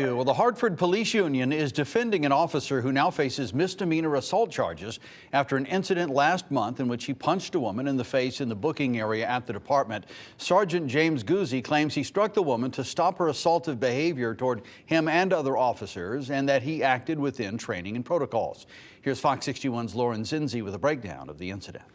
Well, the Hartford Police Union is defending an officer who now faces misdemeanor assault charges after an incident last month in which he punched a woman in the face in the booking area at the department. Sergeant James Guzzi claims he struck the woman to stop her assaultive behavior toward him and other officers, and that he acted within training and protocols. Here's Fox 61's Lauren Zinzi with a breakdown of the incident.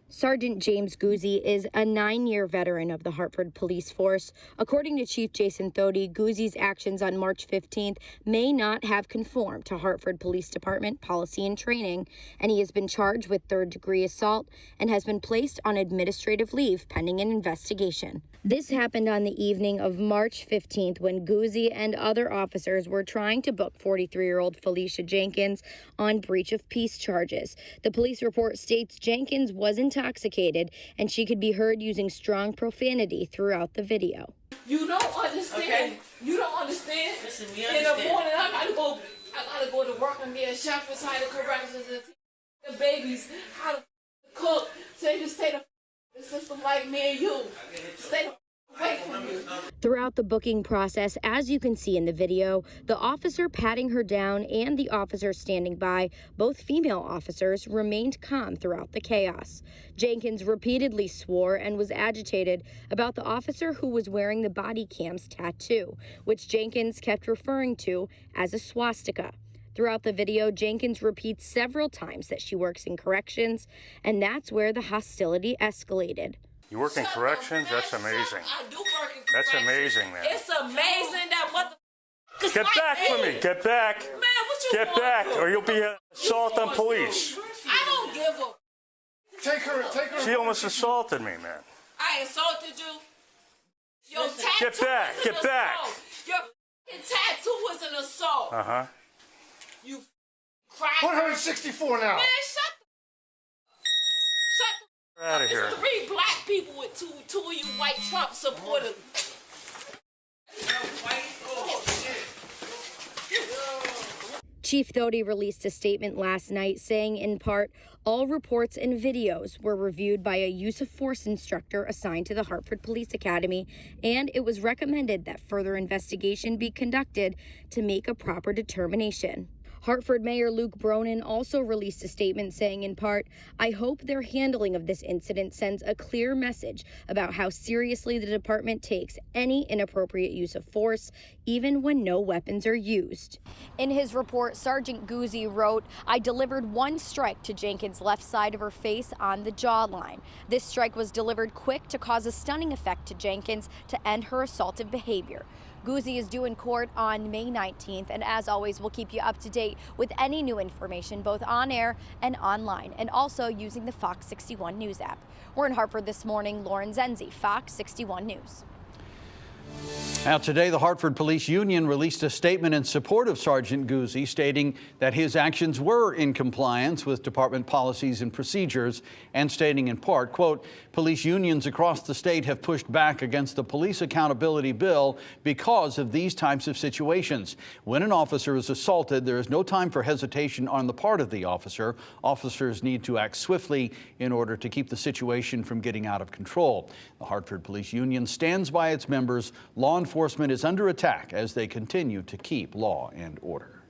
Sergeant James Guzzi is a 9-year veteran of the Hartford Police Force. According to Chief Jason Thody, Guzzi's actions on March 15th may not have conformed to Hartford Police Department policy and training, and he has been charged with third-degree assault and has been placed on administrative leave pending an investigation. This happened on the evening of March 15th when Guzzi and other officers were trying to book 43-year-old Felicia Jenkins on breach of peace charges. The police report states Jenkins was intoxicated and she could be heard using strong profanity throughout the video. You don't understand. Okay. You don't understand. Listen, we understand. In the morning, I gotta go to work and be a chef and try to correct the babies, how to cook, so you just stay the system like me and you. Stay away from me. Throughout the booking process, as you can see in the video, the officer patting her down and the officer standing by, both female officers, remained calm throughout the chaos. Jenkins repeatedly swore and was agitated about the officer who was wearing the body cam's tattoo, which Jenkins kept referring to as a swastika. Throughout the video, Jenkins repeats several times that she works in corrections, and that's where the hostility escalated. You work in corrections? That's amazing. I do work in corrections. That's amazing, man. It's amazing that mother. Get back from me. Get back. Man, what you Get want? back, or you'll be assault on police. I don't give a. Take her. She almost assaulted me, man. I insulted you. Your tattoo Get back. was an Get back. assault. Your tattoo was an assault. Uh-huh. You crack. 164 now. Man, shut the. Out of here. It's 3 black people with two of you white Trump supporters. Chief Thody released a statement last night saying, in part, all reports and videos were reviewed by a use of force instructor assigned to the Hartford Police Academy, and it was recommended that further investigation be conducted to make a proper determination. Hartford Mayor Luke Bronin also released a statement saying, in part, I hope their handling of this incident sends a clear message about how seriously the department takes any inappropriate use of force, even when no weapons are used. In his report, Sergeant Guzzi wrote, I delivered one strike to Jenkins' left side of her face on the jawline. This strike was delivered quick to cause a stunning effect to Jenkins to end her assaultive behavior. Guzzi is due in court on May 19th, and as always, we'll keep you up to date with any new information, both on air and online, and also using the Fox 61 News app. We're in Hartford this morning. Lauren Zinzi, Fox 61 News. Now, today, the Hartford Police Union released a statement in support of Sergeant Guzzi, stating that his actions were in compliance with department policies and procedures, and stating in part, quote, police unions across the state have pushed back against the police accountability bill because of these types of situations. When an officer is assaulted, there is no time for hesitation on the part of the officer. Officers need to act swiftly in order to keep the situation from getting out of control. The Hartford Police Union stands by its members. Law enforcement is under attack as they continue to keep law and order.